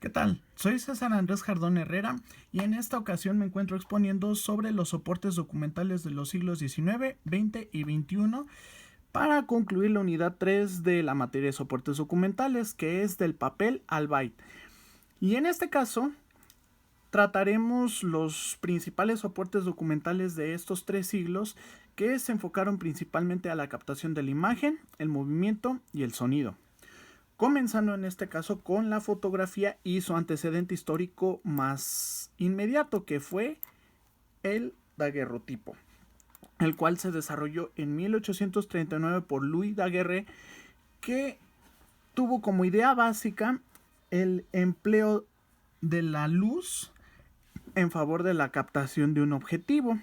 ¿Qué tal? Soy César Andrés Jardón Herrera y en esta ocasión me encuentro exponiendo sobre los soportes documentales de los siglos XIX, XX y XXI para concluir la unidad 3 de la materia de soportes documentales, que es del papel al byte. Y en este caso trataremos los principales soportes documentales de estos tres siglos que se enfocaron principalmente a la captación de la imagen, el movimiento y el sonido. Comenzando en este caso con la fotografía y su antecedente histórico más inmediato, que fue el daguerrotipo, el cual se desarrolló en 1839 por Louis Daguerre, que tuvo como idea básica el empleo de la luz en favor de la captación de un objetivo,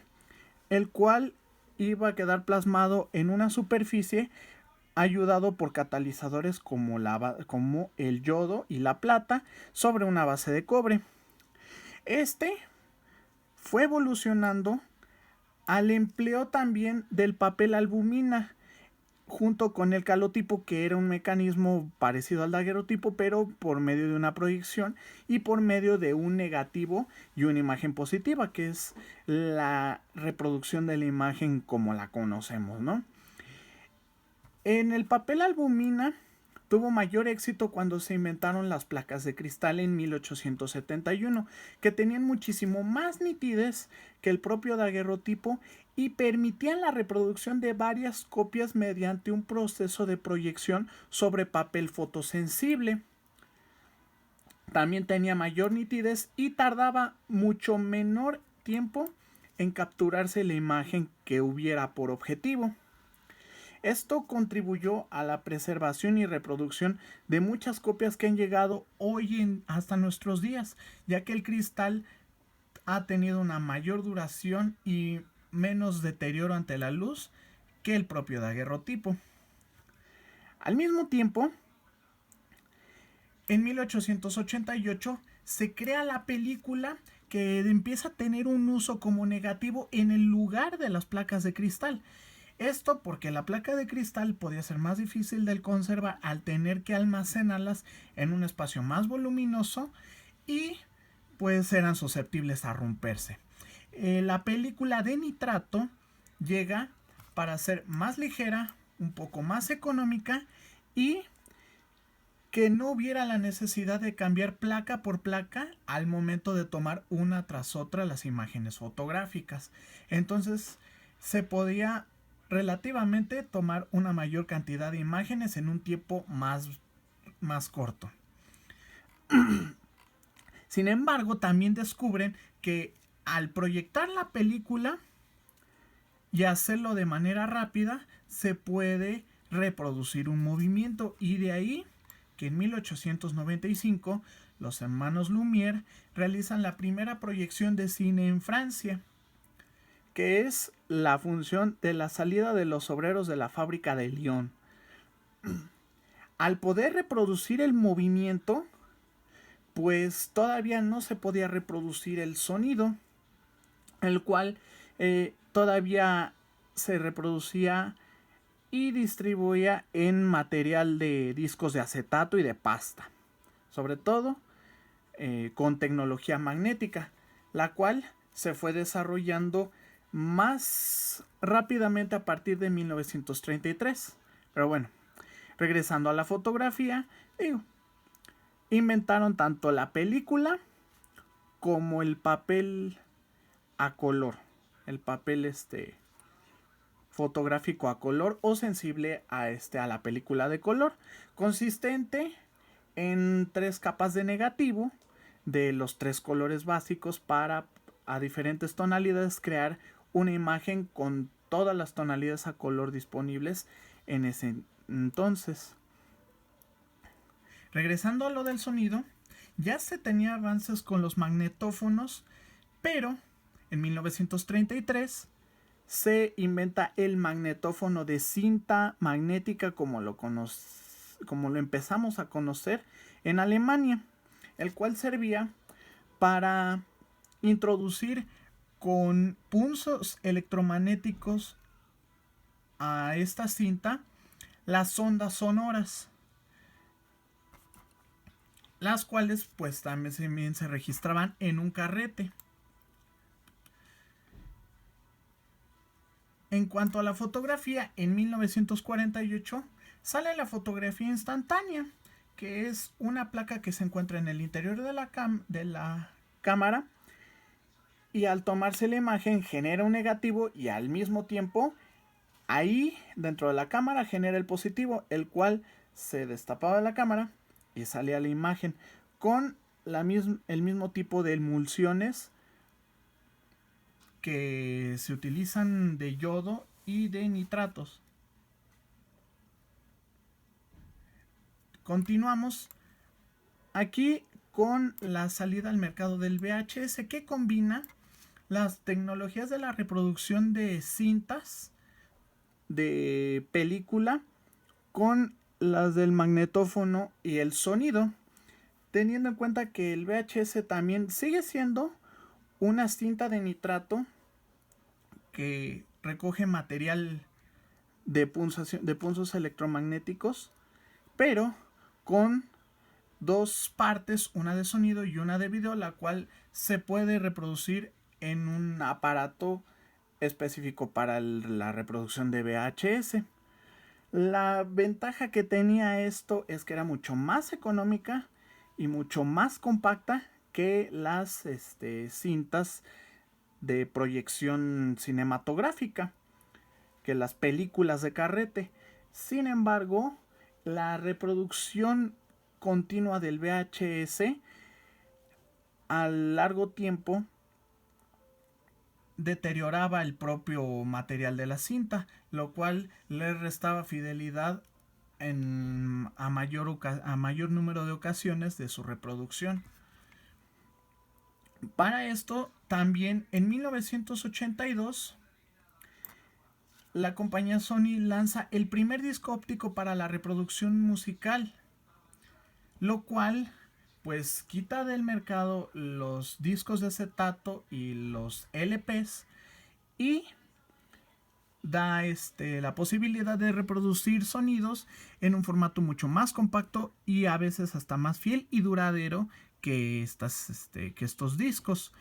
el cual iba a quedar plasmado en una superficie ayudado por catalizadores como el yodo y la plata sobre una base de cobre. Este fue evolucionando al empleo también del papel albumina junto con el calotipo, que era un mecanismo parecido al daguerrotipo pero por medio de una proyección y por medio de un negativo y una imagen positiva, que es la reproducción de la imagen como la conocemos, ¿no? En el papel albumina tuvo mayor éxito cuando se inventaron las placas de cristal en 1871, que tenían muchísimo más nitidez que el propio daguerrotipo y permitían la reproducción de varias copias mediante un proceso de proyección sobre papel fotosensible. También tenía mayor nitidez y tardaba mucho menor tiempo en capturarse la imagen que hubiera por objetivo. Esto contribuyó a la preservación y reproducción de muchas copias que han llegado hasta nuestros días, ya que el cristal ha tenido una mayor duración y menos deterioro ante la luz que el propio daguerrotipo. Al mismo tiempo, en 1888 se crea la película, que empieza a tener un uso como negativo en el lugar de las placas de cristal. Esto porque la placa de cristal podía ser más difícil de conservar al tener que almacenarlas en un espacio más voluminoso y pues eran susceptibles a romperse. La película de nitrato llega para ser más ligera, un poco más económica y que no hubiera la necesidad de cambiar placa por placa al momento de tomar una tras otra las imágenes fotográficas. Entonces se podía relativamente tomar una mayor cantidad de imágenes en un tiempo más corto. Sin embargo, también descubren que al proyectar la película y hacerlo de manera rápida, se puede reproducir un movimiento, y de ahí que en 1895 los hermanos Lumière realizan la primera proyección de cine en Francia, que es la función de la salida de los obreros de la fábrica de Lyon. Al poder reproducir el movimiento, pues todavía no se podía reproducir el sonido, el cual todavía se reproducía y distribuía en material de discos de acetato y de pasta, sobre todo con tecnología magnética, la cual se fue desarrollando más rápidamente a partir de 1933. Pero bueno, regresando a la fotografía, inventaron tanto la película como el papel a color, el papel fotográfico a color o sensible a la película de color, consistente en 3 capas de negativo de los 3 colores básicos para a diferentes tonalidades crear una imagen con todas las tonalidades a color disponibles en ese entonces. Regresando a lo del sonido, ya se tenía avances con los magnetófonos, pero en 1933 se inventa el magnetófono de cinta magnética como lo empezamos a conocer en Alemania, el cual servía para introducir con pulsos electromagnéticos a esta cinta las ondas sonoras. las cuales pues también se registraban en un carrete. En cuanto a la fotografía, en 1948 sale la fotografía instantánea, que es una placa que se encuentra en el interior de la cámara, y al tomarse la imagen genera un negativo y al mismo tiempo ahí dentro de la cámara genera el positivo, el cual se destapaba la cámara y salía la imagen con el mismo tipo de emulsiones que se utilizan de yodo y de nitratos. Continuamos aquí con la salida al mercado del VHS, que combina las tecnologías de la reproducción de cintas de película con las del magnetófono y el sonido, teniendo en cuenta que el VHS también sigue siendo una cinta de nitrato que recoge material de punzos electromagnéticos, pero con dos partes, una de sonido y una de video, la cual se puede reproducir en un aparato específico para la reproducción de VHS. La ventaja que tenía esto es que era mucho más económica y mucho más compacta que las cintas de proyección cinematográfica, que las películas de carrete. Sin embargo, la reproducción continua del VHS a largo tiempo deterioraba el propio material de la cinta, lo cual le restaba fidelidad a mayor número de ocasiones de su reproducción. Para esto, también en 1982, la compañía Sony lanza el primer disco óptico para la reproducción musical, lo cual pues quita del mercado los discos de acetato y los LPs y da la posibilidad de reproducir sonidos en un formato mucho más compacto y a veces hasta más fiel y duradero que estos discos.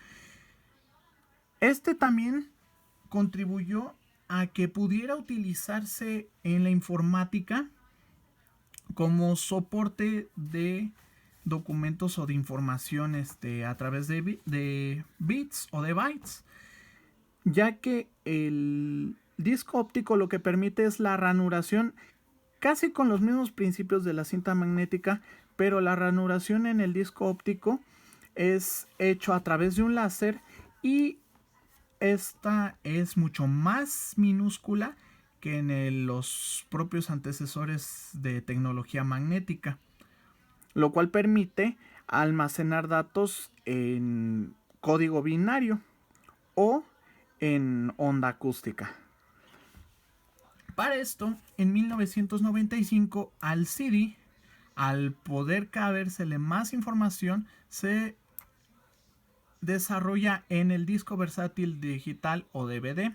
También contribuyó a que pudiera utilizarse en la informática como soporte de documentos o de información a través de bits o de bytes, ya que el disco óptico lo que permite es la ranuración casi con los mismos principios de la cinta magnética, pero la ranuración en el disco óptico es hecho a través de un láser y esta es mucho más minúscula que en los propios antecesores de tecnología magnética, lo cual permite almacenar datos en código binario o en onda acústica. Para esto, en 1995, al CD, al poder cabérsele más información, se desarrolla en el disco versátil digital o DVD,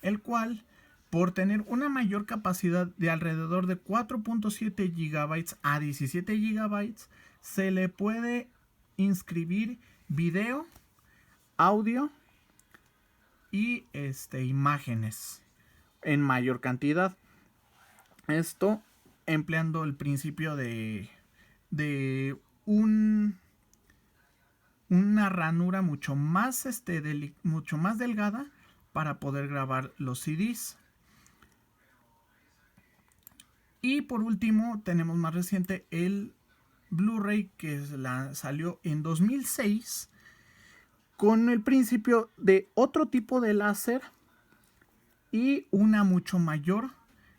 el cual, por tener una mayor capacidad de alrededor de 4.7 GB a 17 GB, se le puede inscribir video, audio y imágenes en mayor cantidad. Esto empleando el principio de una ranura mucho más delgada para poder grabar los CDs. Y por último tenemos más reciente el Blu-ray, que salió en 2006 con el principio de otro tipo de láser y una mucho mayor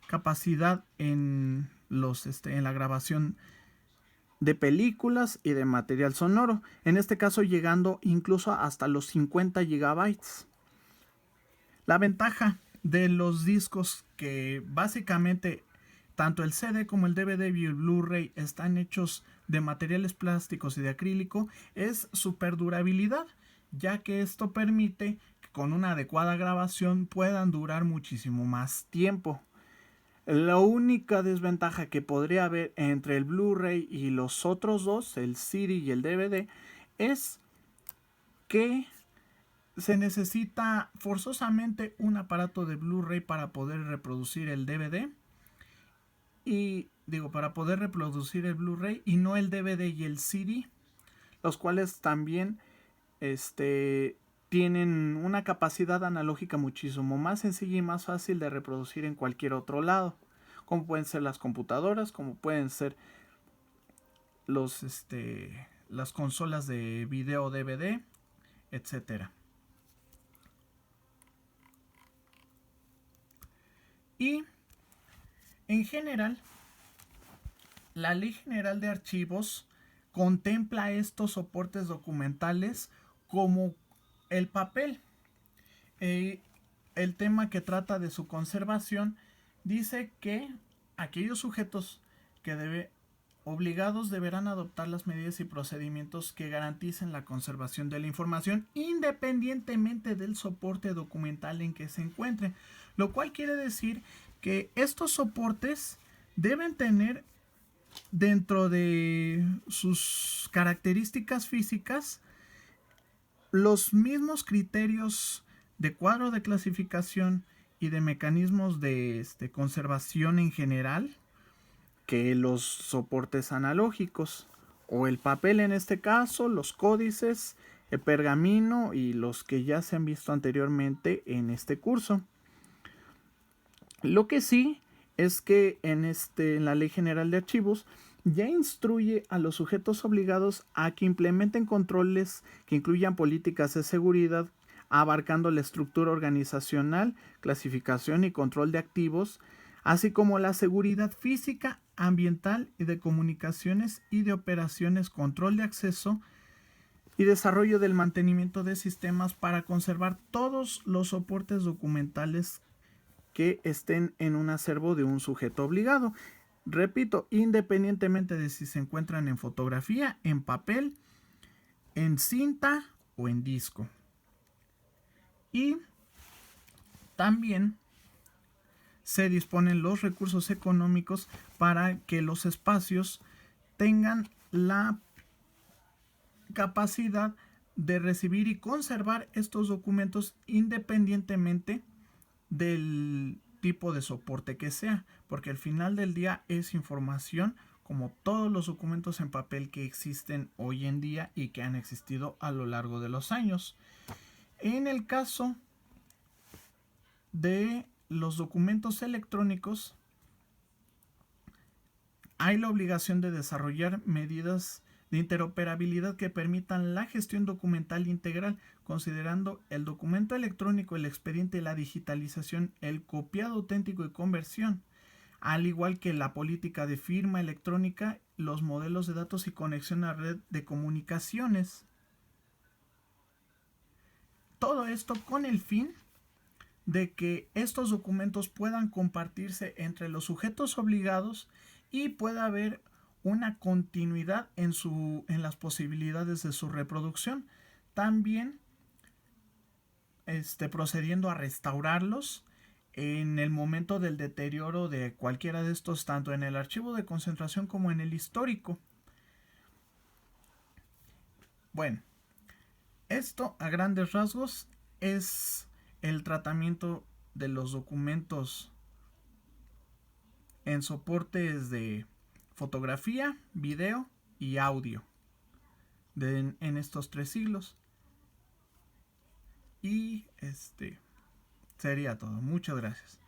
capacidad en la grabación de películas y de material sonoro, en este caso llegando incluso hasta los 50 GB. La ventaja de los discos, que básicamente tanto el CD como el DVD y el Blu-ray están hechos de materiales plásticos y de acrílico, es su perdurabilidad, ya que esto permite que con una adecuada grabación puedan durar muchísimo más tiempo. La única desventaja que podría haber entre el Blu-ray y los otros dos, el CD y el DVD, es que se necesita forzosamente un aparato de Blu-ray para poder reproducir el DVD. Y digo, para poder reproducir el Blu-ray y no el DVD y el CD, los cuales también tienen una capacidad analógica muchísimo más sencilla y más fácil de reproducir en cualquier otro lado, como pueden ser las computadoras, como pueden ser las consolas de video DVD, etcétera. Y en general, la Ley General de Archivos contempla estos soportes documentales como el papel. El tema que trata de su conservación dice que aquellos sujetos que obligados deberán adoptar las medidas y procedimientos que garanticen la conservación de la información independientemente del soporte documental en que se encuentren, lo cual quiere decir que estos soportes deben tener dentro de sus características físicas los mismos criterios de cuadro de clasificación y de mecanismos de conservación en general que los soportes analógicos o el papel, en este caso los códices, el pergamino y los que ya se han visto anteriormente en este curso. Lo que sí es que en la Ley General de Archivos ya instruye a los sujetos obligados a que implementen controles que incluyan políticas de seguridad abarcando la estructura organizacional, clasificación y control de activos, así como la seguridad física, ambiental y de comunicaciones y de operaciones, control de acceso y desarrollo del mantenimiento de sistemas para conservar todos los soportes documentales que estén en un acervo de un sujeto obligado. Repito, independientemente de si se encuentran en fotografía, en papel, en cinta o en disco. Y también se disponen los recursos económicos para que los espacios tengan la capacidad de recibir y conservar estos documentos independientemente del tipo de soporte que sea, porque al final del día es información como todos los documentos en papel que existen hoy en día y que han existido a lo largo de los años. En el caso de los documentos electrónicos, hay la obligación de desarrollar medidas de interoperabilidad que permitan la gestión documental integral, considerando el documento electrónico, el expediente, la digitalización, el copiado auténtico y conversión, al igual que la política de firma electrónica, los modelos de datos y conexión a red de comunicaciones. Todo esto con el fin de que estos documentos puedan compartirse entre los sujetos obligados y pueda haber una continuidad en las posibilidades de su reproducción. También procediendo a restaurarlos en el momento del deterioro de cualquiera de estos, tanto en el archivo de concentración como en el histórico. Bueno, esto a grandes rasgos es el tratamiento de los documentos en soportes de fotografía, video y audio en estos 3 siglos. Y sería todo. Muchas gracias.